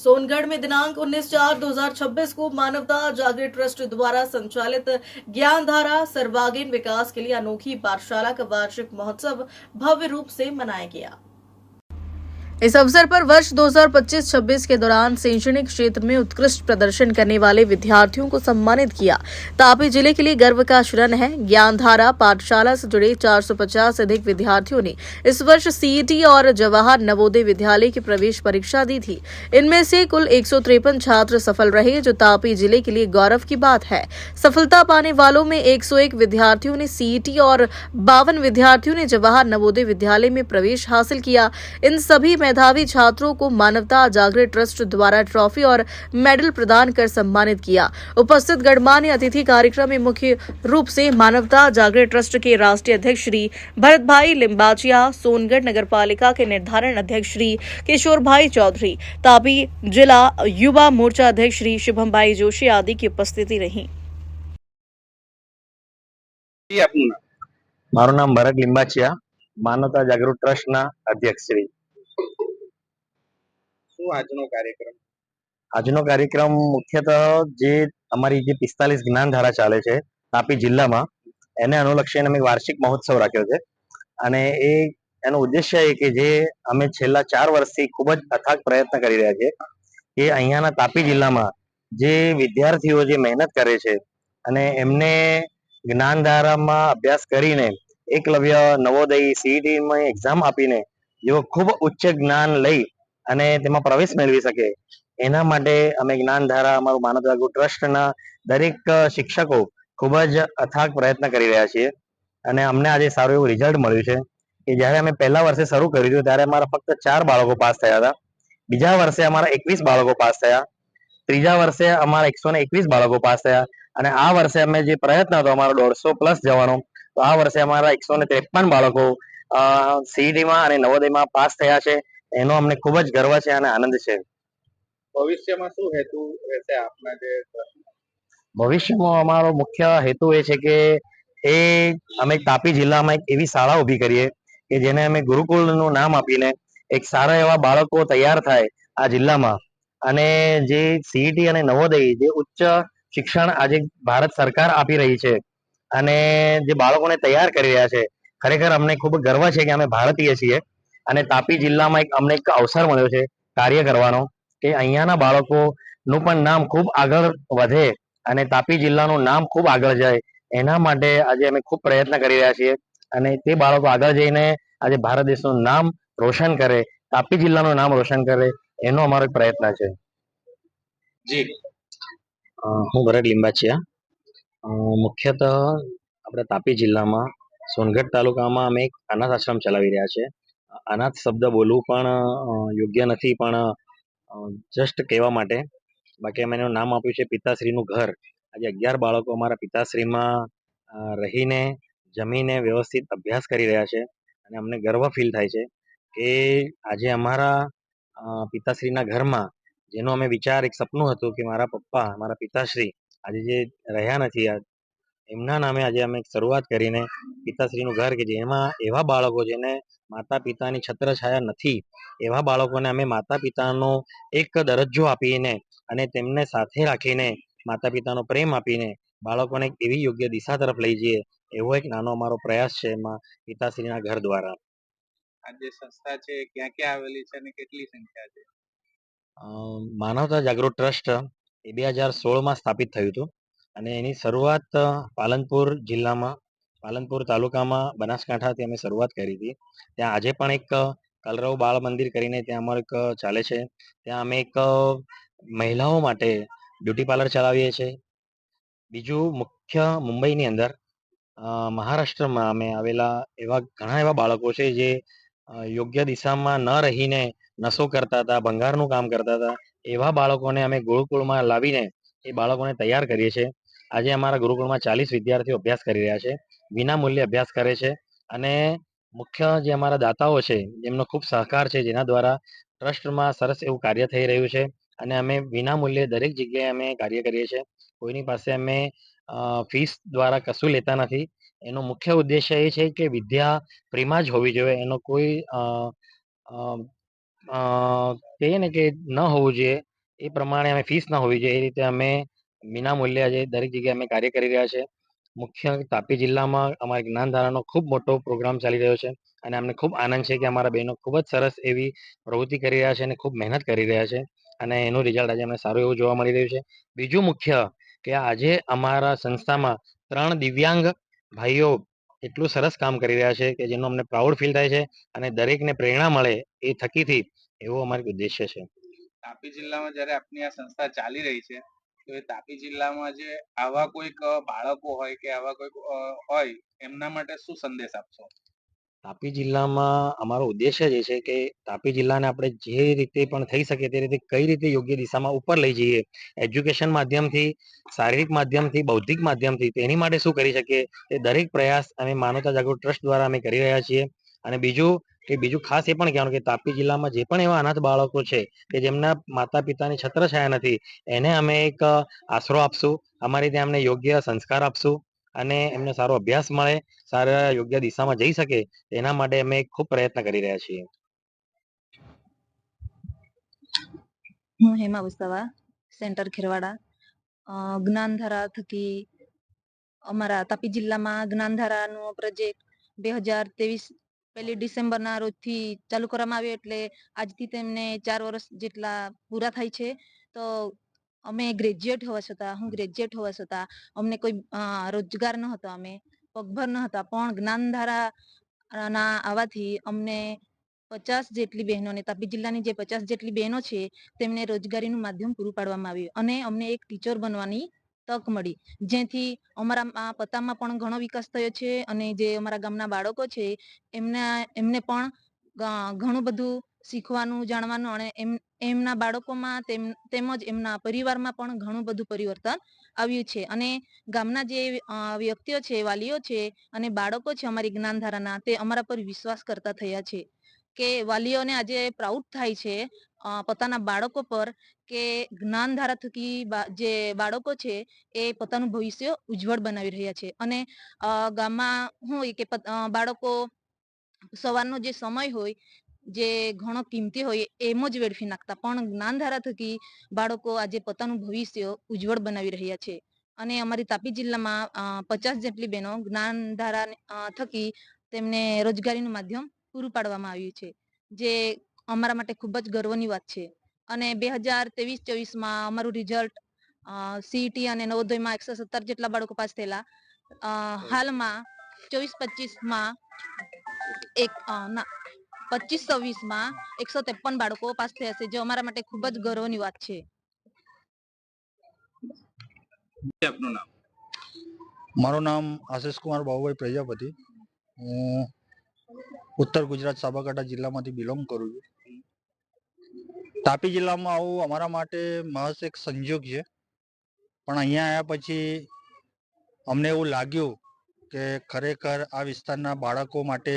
सोनगढ़ में दिनांक 19/4/2026 को मानवता जागृति ट्रस्ट द्वारा संचालित ज्ञानधारा सर्वांगीण विकास के लिए अनोखी पाठशाला का वार्षिक महोत्सव भव्य रूप से मनाया गया। इस अवसर पर वर्ष 2025-26 के दौरान शैक्षणिक क्षेत्र में उत्कृष्ट प्रदर्शन करने वाले विद्यार्थियों को सम्मानित किया। तापी जिले के लिए गर्व का क्षण है। ज्ञानधारा पाठशाला से जुड़े 450 से अधिक विद्यार्थियों ने इस वर्ष सीईटी और जवाहर नवोदय विद्यालय की प्रवेश परीक्षा दी थी। इनमें से कुल 153 छात्र सफल रहे, जो तापी जिले के लिए गौरव की बात है। सफलता पाने वालों में 101 विद्यार्थियों ने सीईटी और 52 विद्यार्थियों ने जवाहर नवोदय विद्यालय में प्रवेश हासिल किया। इन सभी मेधावी छात्रों को मानवता जागृति ट्रस्ट द्वारा ट्रॉफी और मेडल प्रदान कर सम्मानित किया। उपस्थित गणमान्य अतिथि कार्यक्रम में मुख्य रूप से मानवता जागृति ट्रस्ट के राष्ट्रीय अध्यक्ष श्री भरत भाई लिम्बाचिया, सोनगढ़ नगर पालिका के निर्धारण अध्यक्ष श्री किशोर भाई चौधरी, तापी जिला युवा मोर्चा अध्यक्ष श्री शुभम भाई जोशी आदि की उपस्थिति रही। મારું નામ ભરત લિંબાચિયા, માનવતા જાગૃત ટ્રસ્ટના અધ્યક્ષ શ્રી। આજનો કાર્યક્રમ મુખ્યતઃ જે અમારી જે 45 જ્ઞાનધારા ચાલે છે તાપી જિલ્લામાં, એને અનુલક્ષીને અમે વાર્ષિક મહોત્સવ રાખ્યો છે। અને એનો ઉદ્દેશ્ય એ કે જે અમે છેલ્લા 4 વર્ષથી ખૂબ જ અથાગ પ્રયત્ન કરી રહ્યા છીએ કે અહીંયાના તાપી જિલ્લામાં જે વિદ્યાર્થીઓ જે મહેનત કરે છે અને એમને જ્ઞાનધારામાં અભ્યાસ કરીને એકલવ્ય નવોદય સીઈટીમાં એક્ઝામ આપીને જેઓ ખૂબ ઉચ્ચ જ્ઞાન લઈ અને તેમાં પ્રવેશ મેળવી શકે, એના માટે અમે જ્ઞાનધારા અમારું માનવ જાગૃત ટ્રસ્ટના દરેક શિક્ષકો ખૂબ જ અથાગ પ્રયત્ન કરી રહ્યા છીએ। અને અમને આજે સારું એવું રિઝલ્ટ મળ્યું છે કે જ્યારે અમે પહેલા વર્ષે શરૂ કર્યું હતું ત્યારે અમારા ફક્ત 4 બાળકો પાસ થયા હતા, બીજા વર્ષે અમારા 21 બાળકો પાસ થયા, ત્રીજા વર્ષે અમારા 121 બાળકો પાસ થયા, અને આ વર્ષે અમે જે પ્રયત્ન હતો અમારો 150+ જવાનો, તો આ વર્ષે અમારા 153 બાળકો સીઈટીમાં અને નવોદયમાં પાસ થયા છે। એનો અમને ખૂબ જ ગર્વ છે અને આનંદ છે। ભવિષ્યમાં શું હેતુ રહેશે આપના જે? ભવિષ્યમાં અમારો મુખ્ય હેતુ એ છે કે અમે તાપી જિલ્લામાં એક એવી શાળા ઊભી કરીએ કે જેને અમે ગુરુકુળનું નામ આપીને એક સારા એવા બાળકો તૈયાર થાય આ જિલ્લામાં। અને જે સીઈટી અને નવોદય જે ઉચ્ચ શિક્ષણ આજે ભારત સરકાર આપી રહી છે અને જે બાળકોને તૈયાર કરી રહ્યા છે, ખરેખર અમને ખૂબ ગર્વ છે કે અમે ભારતીય છીએ। અને તાપી જિલ્લામાં અમને એક અવસર મળ્યો છે કાર્ય કરવાનો કે અહીંયાના બાળકોનું પણ નામ ખૂબ આગળ વધે અને તાપી જિલ્લાનું નામ ખૂબ આગળ જાય, એના માટે આજે અમે ખૂબ પ્રયત્ન કરી રહ્યા છીએ। અને તે બાળકો આગળ જઈને આજે ભારત દેશનું નામ રોશન કરે, તાપી જિલ્લાનું નામ રોશન કરે, એનો અમારો પ્રયત્ન છે। જી, હું ભરત લિંબાચિયા, મુખ્યતઃ આપણે તાપી જિલ્લામાં સોનગઢ તાલુકામાં અમે એક અનાથ આશ્રમ ચલાવી રહ્યા છે। અનાથ શબ્દ બોલવું પણ યોગ્ય નથી, પણ જસ્ટ કહેવા માટે, બાકી અમે એનું નામ આપ્યું છે પિતાશ્રીનું ઘર। આજે 11 બાળકો અમારા પિતાશ્રીમાં રહીને જમીને વ્યવસ્થિત અભ્યાસ કરી રહ્યા છે અને અમને ગર્વ ફીલ થાય છે કે આજે અમારા પિતાશ્રીના ઘરમાં જેનો અમે વિચાર, એક સપનું હતું કે મારા પપ્પા, મારા પિતાશ્રી આજે જે રહ્યા નથી, એમના નામે આજે અમે શરૂઆત કરીને પિતાશ્રીનું ઘર કે જેમાં એવા બાળકો જેને માતા પિતાની છત્રછાયા નથી, એવા બાળકોને અમે માતા પિતાનો એક દરજ્જો આપીને અને તેમને સાથે રાખીને માતા પિતાનો પ્રેમ આપીને બાળકોને એક એવી યોગ્ય દિશા તરફ લઈ જઈએ, એવો એક નાનો અમારો પ્રયાસ છે એમાં પિતાશ્રીના ઘર દ્વારા। આ જે સંસ્થા છે ક્યાં ક્યાં આવેલી છે અને કેટલી સંખ્યા છે? માનવતા જાગૃત ટ્રસ્ટ એ 2016માં સ્થાપિત થયું હતું અને એની શરૂઆત પાલનપુર જિલ્લામાં, પાલનપુર તાલુકામાં, બનાસકાંઠાથી અમે શરૂઆત કરી હતી। ત્યાં આજે પણ એક કલરવ બાળ મંદિર કરીને ત્યાં અમારું એક ચાલે છે, ત્યાં અમે એક મહિલાઓ માટે બ્યુટી પાર્લર ચલાવીએ છીએ। બીજું મુખ્ય મુંબઈની અંદર મહારાષ્ટ્રમાં અમે આવેલા એવા ઘણા એવા બાળકો છે જે યોગ્ય દિશામાં ન રહીને નશો કરતા હતા, ભંગારનું કામ કરતા હતા, એવા બાળકોને અમે ગુરુકુળમાં લાવીને એ બાળકોને તૈયાર કરીએ છીએ। આજે અમારા ગુરુકુળમાં 40 વિદ્યાર્થીઓ અભ્યાસ કરી રહ્યા છે, વિના મૂલ્યે અભ્યાસ કરે છે। અને મુખ્ય જે અમારા દાતાઓ છે એમનો ખૂબ સહકાર છે, જેના દ્વારા ટ્રસ્ટમાં સરસ એવું કાર્ય થઈ રહ્યું છે અને અમે વિના મૂલ્યે દરેક જગ્યાએ અમે કાર્ય કરીએ છીએ। કોઈની પાસે અમે ફીસ દ્વારા કશું લેતા નથી। એનો મુખ્ય ઉદ્દેશ્ય એ છે કે વિદ્યા ફ્રીમાં જ હોવી જોઈએ, એનો કોઈ કહીએ ને કે ન હોવું જોઈએ એ પ્રમાણે અમે ફીસ ના હોવી જોઈએ એ રીતે અમે વિના મૂલ્યે આજે દરેક જગ્યાએ અમે કાર્ય કરી રહ્યા છે. મુખ્ય તાપી જિલ્લામાં અમારા જ્ઞાનધારાનો ખૂબ મોટો પ્રોગ્રામ ચાલી રહ્યો છે અને અમને ખૂબ આનંદ છે કે અમારા બહેનો ખૂબ જ સરસ એવી પ્રવૃત્તિ કરી રહ્યા છે અને ખૂબ મહેનત કરી રહ્યા છે અને એનું રિઝલ્ટ આજે અમને સારું એવું જોવા મળી રહ્યું છે. બીજું મુખ્ય કે આજે અમારા સંસ્થામાં 3 દિવ્યાંગ ભાઈઓ એટલું સરસ કામ કરી રહ્યા છે કે જેનું અમને પ્રાઉડ ફીલ થાય છે અને દરેકને પ્રેરણા મળે એ થકીથી એવો અમારો ઉદ્દેશ્ય છે. તાપી જિલ્લામાં જ્યારે આપની આ સંસ્થા ચાલી રહી છે તો એ તાપી જિલ્લામાં જે આવા કોઈક બાળકો હોય કે આવા કોઈક હોય એમના માટે શું સંદેશ આપશો? તાપી જિલ્લામાં અમારો ઉદ્દેશ્ય જ એ છે કે તાપી જિલ્લાને આપણે જે રીતે પણ થઈ શકે તે રીતે કઈ રીતે યોગ્ય દિશામાં ઉપર લઈ જઈએ, એજ્યુકેશન માધ્યમથી, શારીરિક માધ્યમથી, બૌદ્ધિક માધ્યમથી તેની માટે શું કરી શકીએ એ દરેક પ્રયાસ અમે માનવતા જાગૃત ટ્રસ્ટ દ્વારા અમે કરી રહ્યા છીએ. અને બીજું ખાસ એ પણ કહેવાનું કે તાપી જિલ્લામાં જે પણ એવા અનાથ બાળકો છે કે જેમના માતા પિતાની છત્રછાયા નથી એને અમે એક આશરો આપશું, અમારી ત્યાં અમને યોગ્ય સંસ્કાર આપશું અને એમને સારો અભ્યાસ મળે, સારા યોગ્ય દિશામાં જઈ શકે એના માટે અમે ખૂબ પ્રયત્ન કરી રહ્યા છીએ. હું હેમા વસાવા, સેન્ટર ખેરવાડા. જ્ઞાનધારા થકી અમારા તાપી જિલ્લામાં જ્ઞાનધારાનો પ્રોજેક્ટ 2023 પહેલી ડિસેમ્બરના રોજથી ચાલુ કરવામાં આવ્યો એટલે આજથી તેમને 4 વર્ષ જેટલા પૂરા થાય છે. તો અમે ગ્રેજ્યુએટ હોવા છતાં હું ગ્રેજ્યુએટ હોવા છતાં અમને કોઈ રોજગાર ન હતો, અમે પગભર ન હતા, પણ જ્ઞાનધારા ના આવવાથી અમને 50 જેટલી બહેનોને, તાપી જિલ્લાની જે 50 જેટલી બહેનો છે તેમને રોજગારીનું માધ્યમ પૂરું પાડવામાં આવ્યું અને અમને એક ટીચર બનવાની તક મળી, જેથી અમારા પતામાં પણ ઘણો વિકાસ થયો છે અને જે અમારા ગામના બાળકો છે એમને પણ ઘણું બધું શીખવાનું, જાણવાનું અને એમના બાળકોમાં તેમજ એમના પરિવારમાં પણ ઘણું બધું પરિવર્તન આવ્યું છે. અને ગામના જે વ્યક્તિઓ છે, વાલીઓ છે અને બાળકો છે અમારી જ્ઞાનધારાના, તે અમારા પર વિશ્વાસ કરતા થયા છે કે વાલીઓને આજે પ્રાઉડ થાય છે પોતાના બાળકો પર કે જ્ઞાનધારા થકી જે બાળકો છે એ પોતાનું ભવિષ્ય ઉજ્જવળ બનાવી રહ્યા છે. અને ગામમાં હોય કે બાળકો સવારનો જે સમય હોય જે ઘણો કિંમતી હોય એમ જ વેડફી નાખતા, પણ જ્ઞાનધારા થકી બાળકો આજે પોતાનું ભવિષ્ય ઉજ્જવળ બનાવી રહ્યા છે. અને અમારી તાપી જિલ્લામાં 50 જેટલી બહેનો જ્ઞાનધારા થકી તેમને રોજગારીનું માધ્યમ પૂરું પાડવામાં આવ્યું છે, જે અમારા માટે ખૂબ જ ગર્વની વાત છે. અને 2023-24 અમારું રિઝલ્ટ સીઈટી અને નવોદયમાં 117 જેટલા બાળકો પાસ થયેલા. હાલમાં 24-25 25-26 153 બાળકો પાસ થયા છે, જે અમારા માટે ખૂબ જ ગર્વની વાત છે. આપનું નામ? મારું નામ આશિષ કુમાર બાબુભાઈ પ્રજાપતિ. હું ઉત્તર ગુજરાત સાબરકાંઠા જિલ્લામાંથી બિલોંગ કરું છું. તાપી જિલ્લામાં આવું અમારા માટે મહસ એક સંજોગ છે, પણ અહીંયા આવ્યા પછી અમને એવું લાગ્યું કે ખરેખર આ વિસ્તારના બાળકો માટે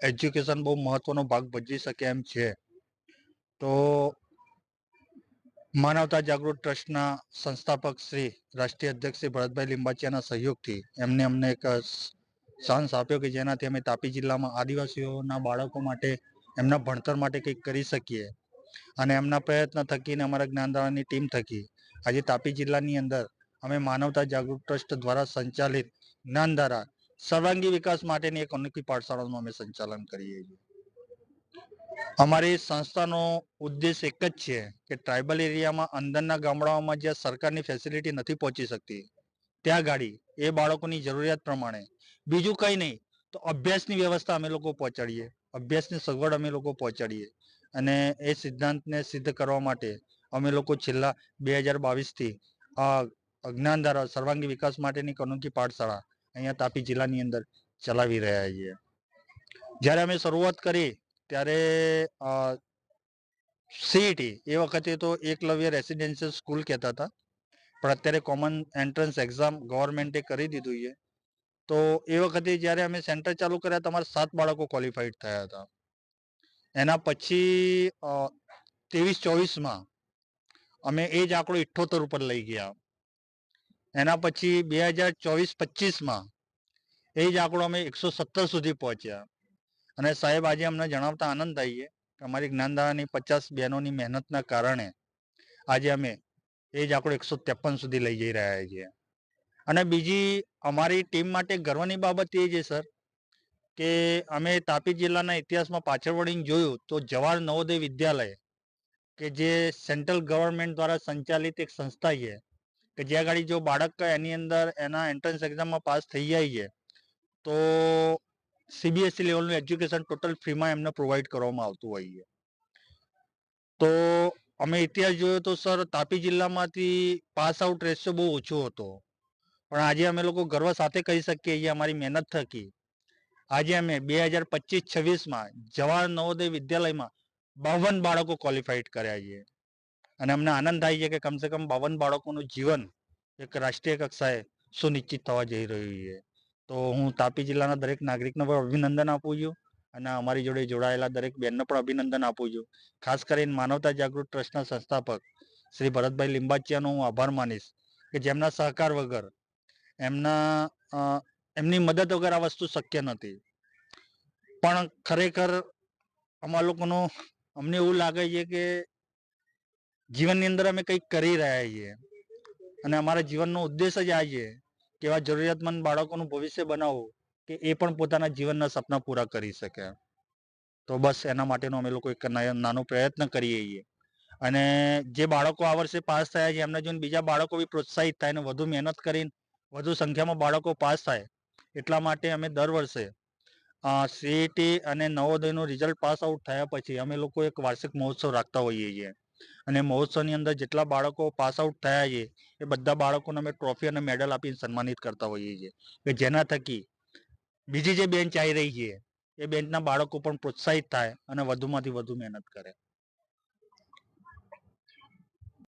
એજ્યુકેશન બહુ મહત્વનો ભાગ ભજવી શકે એમ છે. તો માનવતા જાગૃત ટ્રસ્ટના સંસ્થાપક શ્રી રાષ્ટ્રીય અધ્યક્ષ શ્રી ભરતભાઈ લીંબાચિયાના સહયોગથી અમને એક ચાન્સ આપ્યો કે જેનાથી અમે તાપી જિલ્લામાં આદિવાસીઓના બાળકો માટે એમના ભણતર માટે કંઈક કરી શકીએ. અને એમના પ્રયત્ન થકીને અમારા જ્ઞાનધારાની ટીમ થકી આજે તાપી જિલ્લાની અંદર અમે માનવતા જાગૃત ટ્રસ્ટ દ્વારા સંચાલિત જ્ઞાનધારા સર્વાંગી વિકાસ માટેની એક અનોખી પાઠશાળાનું અમે સંચાલન કરીએ છીએ. અમારી સંસ્થાનો ઉદ્દેશ એક જ છે કે ટ્રાઇબલ એરિયામાં અંદરના ગામડાઓમાં જ્યાં સરકારની ફેસિલિટી નથી પહોંચી શકતી ત્યાં ગાડી એ બાળકોની જરૂરિયાત પ્રમાણે બીજું કંઈ નહીં તો અભ્યાસની વ્યવસ્થા અમે લોકો પહોંચાડીએ, અભ્યાસની સગવડ અમે લોકો પહોંચાડીએ. અને એ સિદ્ધાંતને સિદ્ધ કરવા માટે અમે લોકો છેલ્લા 2022થી જ્ઞાનધારા સર્વાંગી વિકાસ માટેની અનોખી પાઠશાળા અહીંયા તાપી જિલ્લાની અંદર ચલાવી રહ્યા છીએ. જ્યારે અમે શરૂઆત કરી ત્યારે સીઈટી એ વખતે તો એકલવ્ય રેસિડેન્શિયલ સ્કૂલ કહેતા હતા, પણ અત્યારે કોમન એન્ટ્રન્સ એક્ઝામ ગવર્મેન્ટે કરી દીધું છે. તો એ વખતે જ્યારે અમે સેન્ટર ચાલુ કર્યા તમારા 7 બાળકો ક્વોલિફાઈડ થયા હતા. એના પછી 23-24 અમે એ જ આંકડો 78 ઉપર લઈ ગયા. એના પછી 2024-25 એ જ આંકડો અમે 117 સુધી પહોંચ્યા. અને સાહેબ આજે અમને જણાવતા આનંદ થાય છે કે અમારી જ્ઞાનધારાની 50 બહેનોની મહેનતના કારણે આજે અમે એ જ આંકડો 153 સુધી લઈ જઈ રહ્યા છીએ. અને બીજી અમારી ટીમ માટે ગર્વની બાબત એ છે સર કે અમે તાપી જિલ્લાના ઇતિહાસમાં પાછળ વળીને જોયું તો જવાહર નવોદય વિદ્યાલય કે જે સેન્ટ્રલ ગવર્મેન્ટ દ્વારા સંચાલિત એક સંસ્થા છે કે જ્યાં આગળ જો બાળક એની અંદર એના એન્ટ્રન્સ એક્ઝામમાં પાસ થઈ જાય છે તો સીબીએસઈ લેવલનું એજ્યુકેશન ટોટલ ફ્રીમાં એમને પ્રોવાઈડ કરવામાં આવતું હોય છે. તો અમે ઇતિહાસ જોયો તો સર તાપી જિલ્લામાંથી પાસ આઉટ રેશિયો બહુ ઓછો હતો, પણ આજે અમે લોકો ગર્વ સાથે કહી શકીએ છીએ અમારી મહેનત થકી આજે અમે 2025-26માં જવાહર નવોદય વિદ્યાલયમાં 52 બાળકો ક્વોલિફાઈડ કર્યા છે. અને અમને આનંદ થાય છે કે કમસે કમ 52 બાળકોનું જીવન એક રાષ્ટ્રીય કક્ષાએ સુનિશ્ચિત થવા જઈ રહ્યું છે. તો હું તાપી જિલ્લાના દરેક નાગરિકને પણ અભિનંદન આપું છું અને અમારી જોડે જોડાયેલા દરેક બેનને પણ અભિનંદન આપું છું. ખાસ કરીને માનવતા જાગૃત ટ્રસ્ટના સંસ્થાપક શ્રી ભરતભાઈ લિંબાચિયાનો હું આભાર માનીશ કે જેમના સહકાર વગર એમની મદદ વગર આ વસ્તુ શક્ય નથી. પણ ખરેખર અમારા લોકોનું અમને એવું લાગે છે કે જીવનની અંદર અમે કંઈક કરી રહ્યા છીએ અને અમારા જીવનનો ઉદ્દેશ જ આ છે કે એવા જરૂરિયાતમંદ બાળકોનું ભવિષ્ય બનાવવું કે એ પણ પોતાના જીવનના સપના પૂરા કરી શકે. તો બસ એના માટેનો અમે લોકો એક નાનો પ્રયત્ન કરીએ છીએ અને જે બાળકો આ વર્ષે પાસ થયા છે એમને જોઈને બીજા બાળકો બી પ્રોત્સાહિત થાય અને વધુ મહેનત કરીને વધુ સંખ્યામાં બાળકો પાસ થાય એટલા માટે અમે દર વર્ષે સીઈટી અને નવોદયનું રિઝલ્ટ પાસ આઉટ થયા પછી અમે લોકો એક વાર્ષિક મહોત્સવ રાખતા હોઈએ છીએ અને મહોત્સવની અંદર જેટલા બાળકો પાસ આઉટ થયા છે એ બધા બાળકોને અમે ટ્રોફી અને મેડલ આપીને સન્માનિત કરતા હોઈએ છીએ કે જેના થકી બીજી જે બેન્ચ આવી રહી છે એ બેન્ચના બાળકો પણ પ્રોત્સાહિત થાય અને વધુમાંથી વધુ મહેનત કરે.